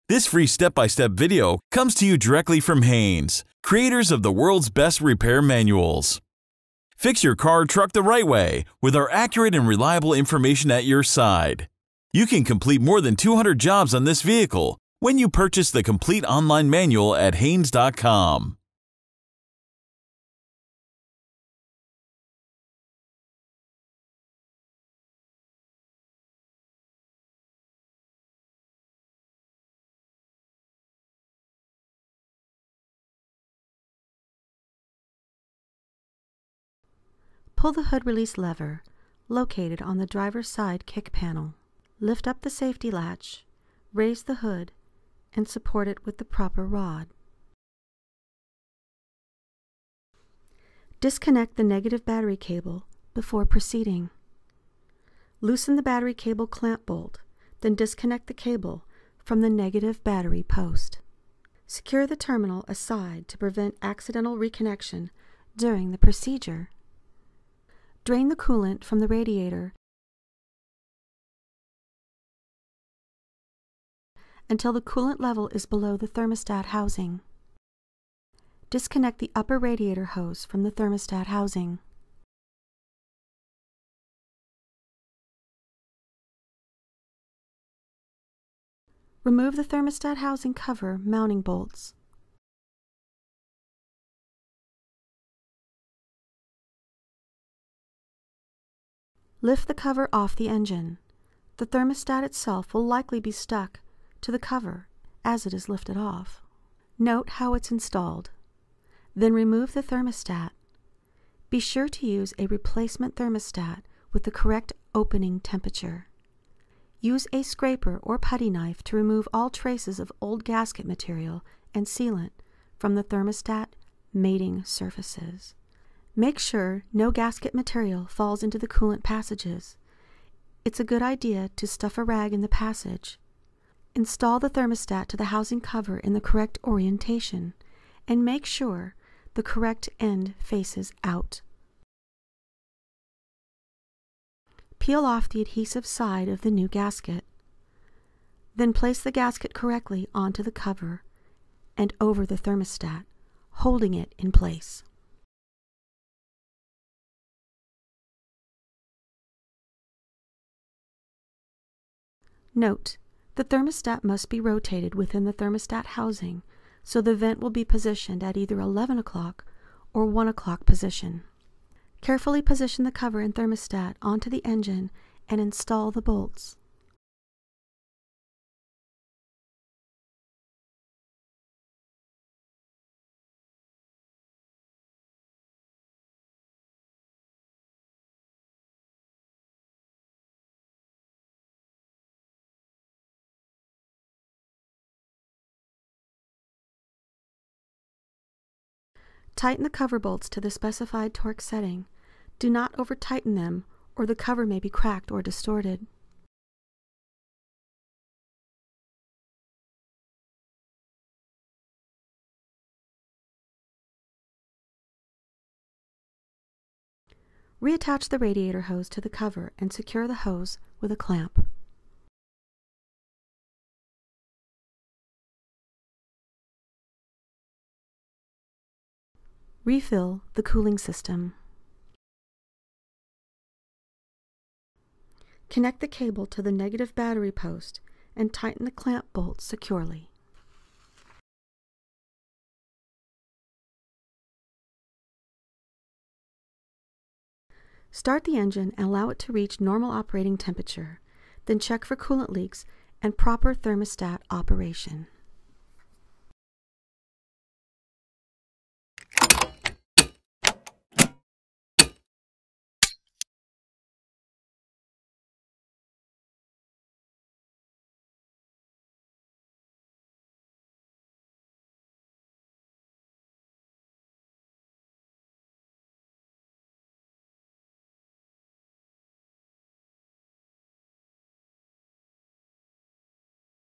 This free step-by-step video comes to you directly from Haynes, creators of the world's best repair manuals. Fix your car or truck the right way with our accurate and reliable information at your side. You can complete more than 200 jobs on this vehicle when you purchase the complete online manual at Haynes.com. Pull the hood release lever, located on the driver's side kick panel. Lift up the safety latch, raise the hood, and support it with the proper rod. Disconnect the negative battery cable before proceeding. Loosen the battery cable clamp bolt, then disconnect the cable from the negative battery post. Secure the terminal aside to prevent accidental reconnection during the procedure. Drain the coolant from the radiator until the coolant level is below the thermostat housing. Disconnect the upper radiator hose from the thermostat housing. Remove the thermostat housing cover mounting bolts. Lift the cover off the engine. The thermostat itself will likely be stuck to the cover as it is lifted off. Note how it's installed. Then remove the thermostat. Be sure to use a replacement thermostat with the correct opening temperature. Use a scraper or putty knife to remove all traces of old gasket material and sealant from the thermostat mating surfaces. Make sure no gasket material falls into the coolant passages. It's a good idea to stuff a rag in the passage. Install the thermostat to the housing cover in the correct orientation, and make sure the correct end faces out. Peel off the adhesive side of the new gasket. Then place the gasket correctly onto the cover and over the thermostat, holding it in place. Note, the thermostat must be rotated within the thermostat housing, so the vent will be positioned at either 11 o'clock or 1 o'clock position. Carefully position the cover and thermostat onto the engine and install the bolts. Tighten the cover bolts to the specified torque setting. Do not over-tighten them, or the cover may be cracked or distorted. Reattach the radiator hose to the cover and secure the hose with a clamp. Refill the cooling system. Connect the cable to the negative battery post and tighten the clamp bolts securely. Start the engine and allow it to reach normal operating temperature. Then check for coolant leaks and proper thermostat operation.